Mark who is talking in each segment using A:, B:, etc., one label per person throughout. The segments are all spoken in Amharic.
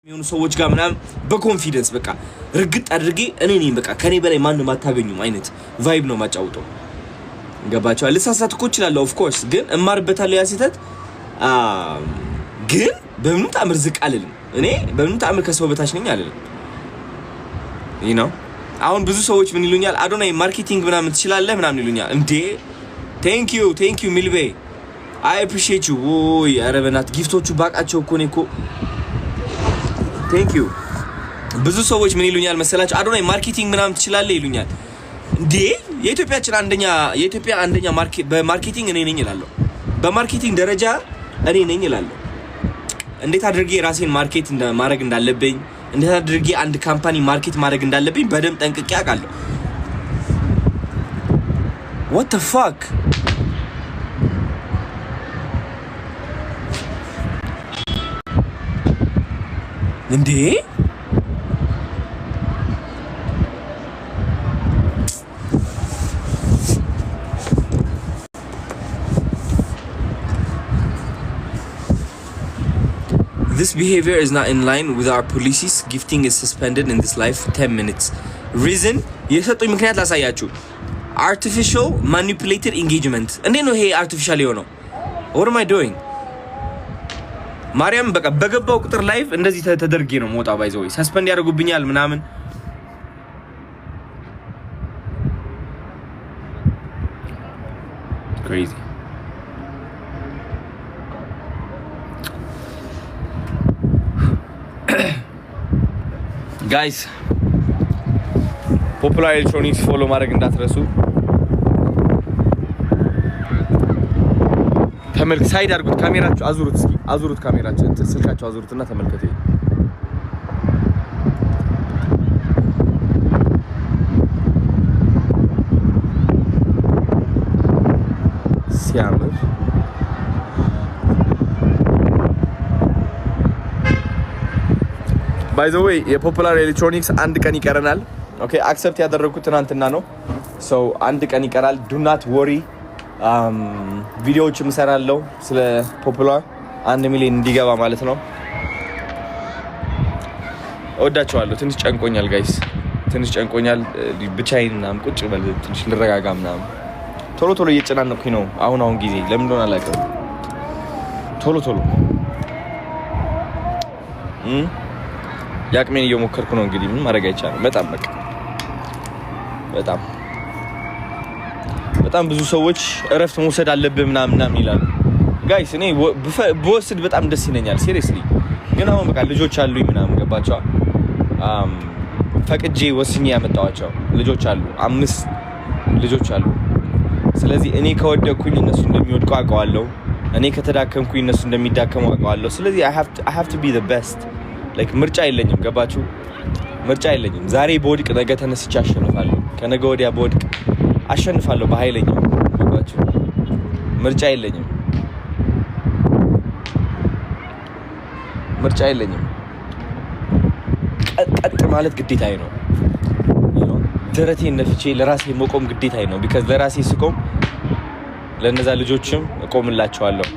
A: የሚሆኑ ሰዎች ጋር ምናምን በኮንፊደንስ በቃ ርግጥ አድርጌ እኔ ነኝ በቃ ከኔ በላይ ማንንም አታገኙም አይነት ቫይብ ነው ማጫውተው። ገባችሁ? ልሳሳት እኮ እችላለሁ ኦፍ ኮርስ፣ ግን እማርበታለሁ ያ ስህተት። ግን በምንም ተአምር ዝቅ አልልም። እኔ በምንም ተአምር ከሰው በታች ነኝ አልልም። አሁን ብዙ ሰዎች ምን ይሉኛል? አዶናይ ማርኬቲንግ ምናምን ትችላለህ ምናምን ይሉኛል። እንዴ ቴንክ ዩ ሚልቤ አይ አፕሪሺየት ዩ። ወይ ኧረ በእናትህ ጊፍቶቹ ባቃቸው እኮ ነው እኮ ቴንክ ዩ። ብዙ ሰዎች ምን ይሉኛል መሰላችሁ? አዶናይ ማርኬቲንግ ምናምን ትችላለህ ይሉኛል። እንዴ የኢትዮጵያ አንደኛ በማርኬቲንግ እኔ ነኝ እላለሁ። በማርኬቲንግ ደረጃ እኔ ነኝ እላለሁ። እንዴት አድርጌ ራሴን ማርኬት ማድረግ እንዳለብኝ፣ እንዴት አድርጌ አንድ ካምፓኒ ማርኬት ማድረግ እንዳለብኝ በደንብ ጠንቅቄ አውቃለሁ። what the fuck እንዴ This behavior is not in line with our policies. Gifting is suspended in this life for 10 minutes. Reason? የሰጡኝ ምክንያት ላሳያችሁ። Artificial manipulated engagement. እንዴት ነው ይሄ artificial የሆነው? What am I doing? ማርያም በቃ በገባው ቁጥር ላይፍ እንደዚህ ተደርጌ ነው ሞጣ ባይዘው ሰስፔንድ ያደርጉብኛል ምናምን። crazy guys. ፖፑላር ኤሌክትሮኒክስ ፎሎ ማድረግ እንዳትረሱ። ተመልክ ሳይድ አድርጉት፣ ካሜራችሁ አዙሩት፣ እስኪ አዙሩት፣ ካሜራችሁ ስልካችሁ አዙሩትና ተመልከቱ። ሲያምር ባይ ዘ ዌይ የፖፑላር ኤሌክትሮኒክስ አንድ ቀን ይቀረናል። ኦኬ አክሰፕት ያደረኩት ትናንትና ነው። ሶ አንድ ቀን ይቀራል። ዱ ናት ወሪ። ቪዲዮዎችም እሰራለሁ ስለ ፖፑላር 1 ሚሊዮን እንዲገባ ማለት ነው። እወዳቸዋለሁ። ትንሽ ጨንቆኛል ጋይስ፣ ትንሽ ጨንቆኛል። ብቻዬን ምናምን ቁጭ በል ትንሽ ልረጋጋ ምናምን። ቶሎ እየጨናነኩኝ ነው አሁን ጊዜ ለምን እንደሆነ አላውቅም። ቶሎ ያቅሜን እየሞከርኩ ነው። እንግዲህ ምን ማድረግ አይቻልም። በጣም ብዙ ሰዎች እረፍት መውሰድ አለብህ ምናምን ይላሉ። ጋይስ እኔ በወስድ በጣም ደስ ይለኛል ሲሪየስሊ። ግን አሁን በቃ ልጆች አሉኝ ምናምን ገባቸው። ፈቅጄ ወስኜ ያመጣዋቸው ልጆች አሉ፣ 5 ልጆች አሉ። ስለዚህ እኔ ከወደኩኝ እነሱ እንደሚወድቁ አውቀዋለሁ። እኔ ከተዳከምኩኝ እነሱ እንደሚዳከሙ አውቀዋለሁ። ስለዚህ I have to be the best። ላይክ ምርጫ የለኝም። ገባችሁ? ምርጫ የለኝም። ዛሬ በወድቅ ነገ ተነስቼ አሸንፋለሁ። ከነገ ወዲያ በወድቅ አሸንፋለሁ በኃይለኛው። ገባችሁ? ምርጫ የለኝም። ቀጥ ማለት ግዴታዬ ነው። ደረቴን ነፍቼ ለራሴ መቆም ግዴታዬ ነው። ቢካዝ ለራሴ ስቆም ለነዛ ልጆችም እቆምላቸዋለሁ።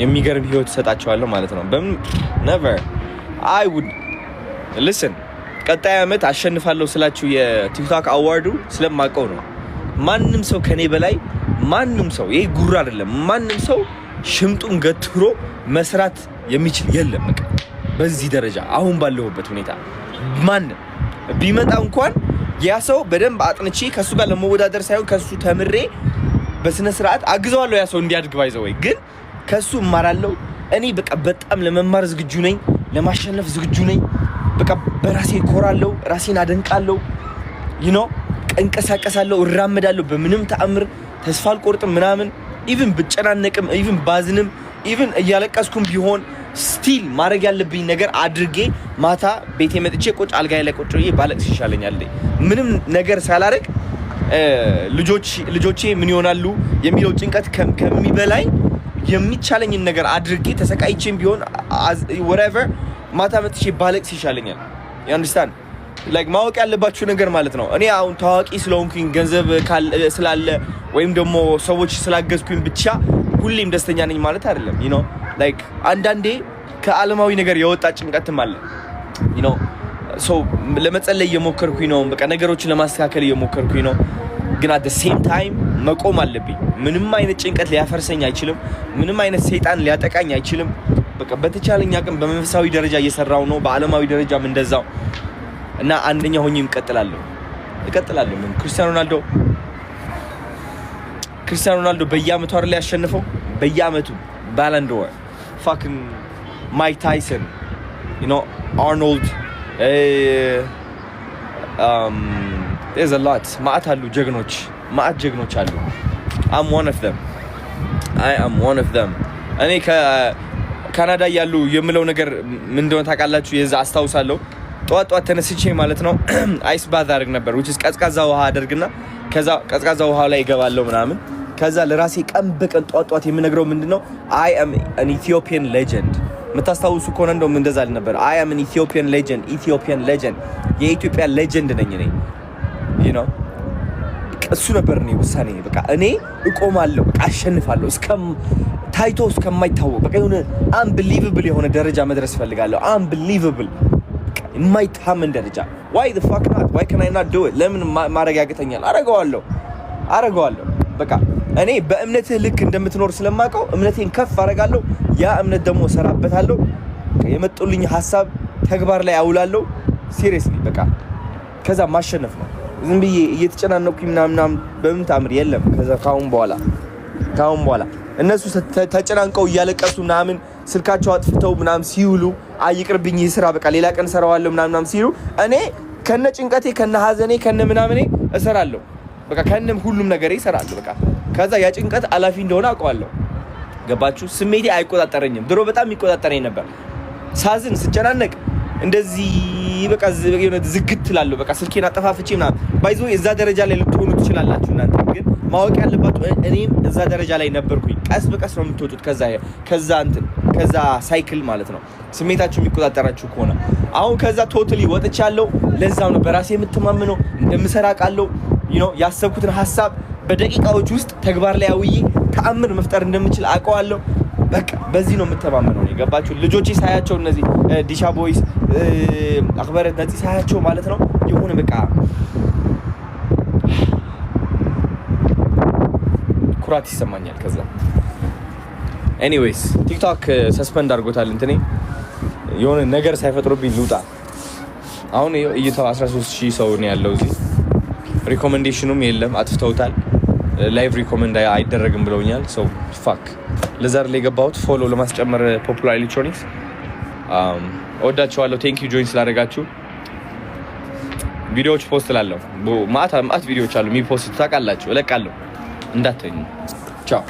A: የሚገርም ህይወት እሰጣቸዋለሁ ማለት ነው። never I would listen። ቀጣይ አመት አሸንፋለሁ ስላችሁ የቲክቶክ አዋርዱ ስለማቀው ነው። ማንም ሰው ከኔ በላይ ማንም ሰው ይሄ ጉራ አይደለም። ማንም ሰው ሽምጡን ገትሮ መስራት የሚችል የለም። በቃ በዚህ ደረጃ አሁን ባለሁበት ሁኔታ ማንም ቢመጣ እንኳን ያ ሰው በደንብ አጥንቼ ከሱ ጋር ለመወዳደር ሳይሆን ከሱ ተምሬ በስነ ስርዓት አግዘዋለሁ ያ ሰው እንዲያድግ ባይዘው። ግን ከሱ እማራለሁ። እኔ በቃ በጣም ለመማር ዝግጁ ነኝ፣ ለማሸነፍ ዝግጁ ነኝ። በቃ በራሴ ኮራለሁ፣ ራሴን አደንቃለሁ። እንቀሳቀሳለሁ፣ እራመዳለሁ። በምንም ተአምር ተስፋ አልቆርጥም ምናምን። ኢቭን ብጨናነቅም፣ ኢቭን ባዝንም፣ ኢቭን እያለቀስኩም ቢሆን ስቲል ማድረግ ያለብኝ ነገር አድርጌ ማታ ቤቴ መጥቼ ቁጭ አልጋዬ ላይ ቁጭ ብዬ ባለቅስ ይሻለኛል። ምንም ነገር ሳላረግ ልጆቼ ምን ይሆናሉ የሚለው ጭንቀት ከሚበላይ የሚቻለኝን ነገር አድርጌ ተሰቃይቼም ቢሆን whatever ማታ መጥቼ ባለቅስ ይሻለኛል። you understand? like ማወቅ ያለባችሁ ነገር ማለት ነው። እኔ አሁን ታዋቂ ስለሆንኩኝ ገንዘብ ስላለ ወይም ደግሞ ሰዎች ስላገዝኩኝ ብቻ ሁሌም ደስተኛ ነኝ ማለት አይደለም። like አንዳንዴ ከዓለማዊ ነገር የወጣ ጭንቀትም አለ። you know so ለመጸለይ እየሞከርኩኝ ነው በቃ ነገሮችን ለማስተካከል እየሞከርኩኝ ነው ግን at the same time መቆም አለብኝ ምንም አይነት ጭንቀት ሊያፈርሰኝ አይችልም ምንም አይነት ሰይጣን ሊያጠቃኝ አይችልም በቃ በተቻለኝ አቅም በመንፈሳዊ ደረጃ እየሰራው ነው በዓለማዊ ደረጃም እንደዛው እና አንደኛ ሆኜ እቀጥላለሁ ምን ክርስቲያኖ ሮናልዶ በየአመቱ አይደል ያሸነፈው በየአመቱ Ballon d'Or fucking Mike Tyson you know Arnold there's a lot ማአት አሉ ጀግኖች አሉ I am one of them እኔ ከካናዳ ያሉ የምለው ነገር ምን እንደሆነ ታውቃላችሁ የዛ አስተዋውሳለሁ ጧት ተነስቼ ማለት ነው አይስ ባዝ አድርግ ነበር which is ቀዝቃዛ ውሃ አደርግና ከዛ ቀዝቃዛ ውሃ ላይ ገባለሁ ምናምን ከዛ ለራሴ ቀን በቀን ጧት የምነግረው ምንድነው I am an Ethiopian legend መታስተዋውሱ ከሆነ እንደውም እንደዛ ነበር I am an Ethiopian legend የኢትዮጵያ ሌጀንድ ነኝ እኔ you know እሱ ነበር ነው ውሳኔ በቃ እኔ እቆማለሁ በቃ አሸንፋለሁ ታይቶ እስከማይታወቅ በቃ የሆነ unbelievable የሆነ ደረጃ መድረስ ፈልጋለሁ unbelievable የማይታመን ደረጃ why the fuck not why can I not do it ለምን ማድረግ ያቅተኛል አረጋዋለሁ በቃ እኔ በእምነትህ ልክ እንደምትኖር ስለማቀው እምነቴን ከፍ አረጋለሁ ያ እምነት ደግሞ ሰራበታለሁ የመጡልኝ ሐሳብ ተግባር ላይ አውላለሁ seriously በቃ ከዛ ማሸነፍ ነው ዝም ብዬ እየተጨናነኩኝ ምናምን በምን ታምር የለም ከዛ ካሁን በኋላ እነሱ ተጨናንቀው እያለቀሱ ምናምን ስልካቸው አጥፍተው ምናምን ሲውሉ አይቅርብኝ ይስራ በቃ ሌላ ቀን ሰራዋለሁ ምናምን ሲሉ እኔ ከነ ጭንቀቴ ከነ ሐዘኔ ከነ ምናምኔ እሰራለሁ በቃ ከነም ሁሉም ነገር ይሰራል በቃ ከዛ ያ ጭንቀት አላፊ እንደሆነ አውቀዋለሁ ገባችሁ ስሜቴ አይቆጣጠረኝም ድሮ በጣም ይቆጣጠረኝ ነበር ሳዝን ስጨናነቅ እንደዚህ በቃ የሆነ ዝግት ትላለሁ በቃ ስልኬን አጠፋፍቼ ምናምን ባይዞ እዛ ደረጃ ላይ ልትሆኑ ትችላላችሁ እናንተ ግን ማወቅ ያለባችሁ እኔም እዛ ደረጃ ላይ ነበርኩኝ ቀስ በቀስ ነው የምትወጡት ከዛ ሳይክል ማለት ነው ስሜታችሁ የሚቆጣጠራችሁ ከሆነ አሁን ከዛ ቶታሊ ወጥቻለሁ ለዛው ነው በራሴ የምትማመነው እንደምሰራ ቃለው you know ያሰብኩትን ሐሳብ በደቂቃዎች ውስጥ ተግባር ላይ አውዬ ተአምር መፍጠር እንደምችል አውቀዋለሁ በቃ በዚህ ነው የምተማመነው ነው ገባችሁ ልጆቼ ሳያቸው እነዚህ ዲሻ ቦይስ አክበረት ነፂ ሳያቸው ማለት ነው የሆነ በቃ ኩራት ይሰማኛል ከዛ anyways ቲክቶክ ሰስፔንድ አድርጎታል እንትኔ የሆነ ነገር ሳይፈጥሩብኝ ልውጣ አሁን እይታው 13000 ሰው ነው ያለው እዚህ ሪኮመንዴሽኑም የለም አጥፍተውታል ላይቭ ሪኮመንድ አይደረግም ብለውኛል so fuck ለዛር ላይ ገባሁት ፎሎ ለማስጨመር ፖፑላር ኤሌክትሮኒክስ ወዳችኋለሁ ቴንክ ዩ ጆይን ስላደረጋችሁ ቪዲዮዎች ፖስት ላለሁ ማት ቪዲዮዎች አሉ የሚፖስት ታውቃላችሁ እለቃለሁ እንዳትተኙ ቻው